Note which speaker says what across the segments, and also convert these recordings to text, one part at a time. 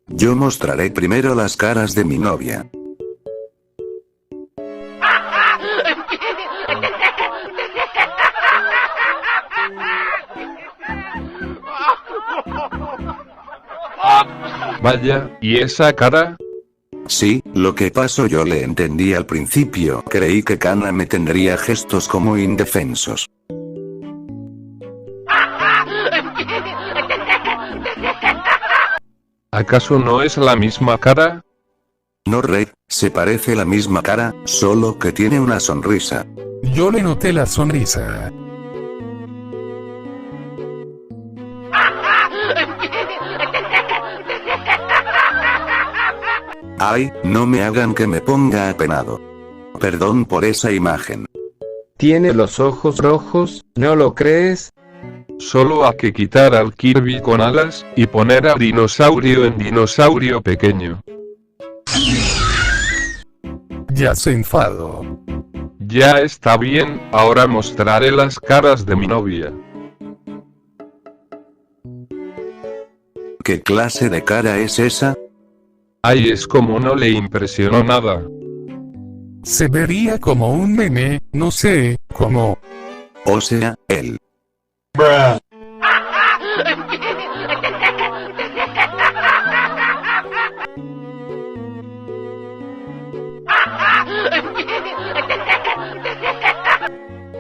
Speaker 1: Yo mostraré primero las caras de mi novia.
Speaker 2: Vaya, ¿y esa cara?
Speaker 1: Sí, lo que pasó yo le entendí al principio, creí que Kana me tendría gestos como indefensos.
Speaker 2: ¿Acaso no es la misma cara?
Speaker 1: No, Red, se parece la misma cara, solo que tiene una sonrisa.
Speaker 3: Yo le noté la sonrisa.
Speaker 1: Ay, no me hagan que me ponga apenado. Perdón por esa imagen.
Speaker 4: Tiene los ojos rojos, ¿no lo crees?
Speaker 2: Solo hay que quitar al Kirby con alas, y poner a dinosaurio en dinosaurio pequeño.
Speaker 3: Ya se enfadó.
Speaker 2: Ya está bien, ahora mostraré las caras de mi novia.
Speaker 1: ¿Qué clase de cara es esa?
Speaker 2: Ay, es como no le impresionó nada.
Speaker 3: Se vería como un meme, no sé, como...
Speaker 1: O sea, él.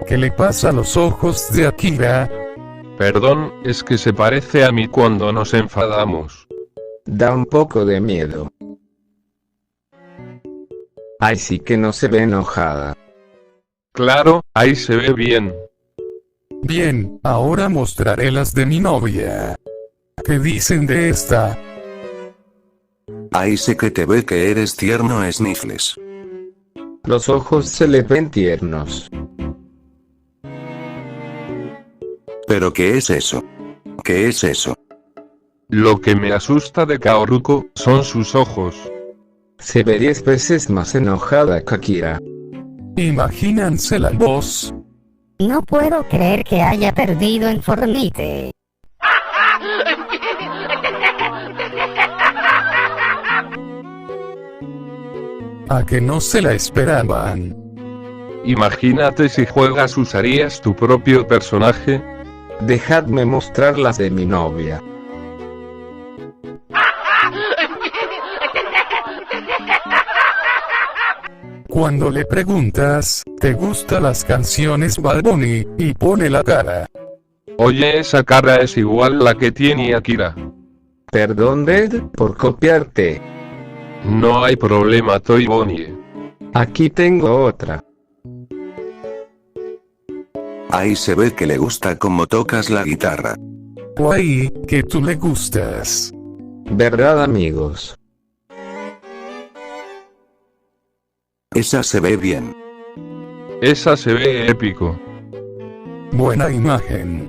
Speaker 3: ¿Qué le pasa a los ojos de Akira?
Speaker 2: Perdón, es que se parece a mí cuando nos enfadamos.
Speaker 4: Da un poco de miedo. Ay, sí que no se ve enojada.
Speaker 2: Claro, ahí se ve bien.
Speaker 3: Bien, ahora mostraré las de mi novia. ¿Qué dicen de esta?
Speaker 1: Ahí sé que te ve que eres tierno, Sniffles.
Speaker 4: Los ojos se le ven tiernos.
Speaker 1: ¿Pero qué es eso? ¿Qué es eso?
Speaker 2: Lo que me asusta de Kaoruko son sus ojos.
Speaker 4: Se ve 10 veces más enojada que Akira.
Speaker 3: Imagínense la voz.
Speaker 5: No puedo creer que haya perdido en Fortnite.
Speaker 3: A que no se la esperaban.
Speaker 2: Imagínate si juegas, ¿usarías tu propio personaje?
Speaker 4: Dejadme mostrar las de mi novia.
Speaker 3: Cuando le preguntas, ¿te gustan las canciones Bad Bunny? Y pone la cara.
Speaker 2: Oye, esa cara es igual la que tiene Akira.
Speaker 4: Perdón, Red, por copiarte.
Speaker 2: No hay problema, Toy Bonnie.
Speaker 4: Aquí tengo otra.
Speaker 1: Ahí se ve que le gusta cómo tocas la guitarra.
Speaker 3: Guay, que tú le gustas.
Speaker 4: ¿Verdad, amigos?
Speaker 1: Esa se ve bien.
Speaker 2: Esa se ve épico.
Speaker 3: Buena imagen.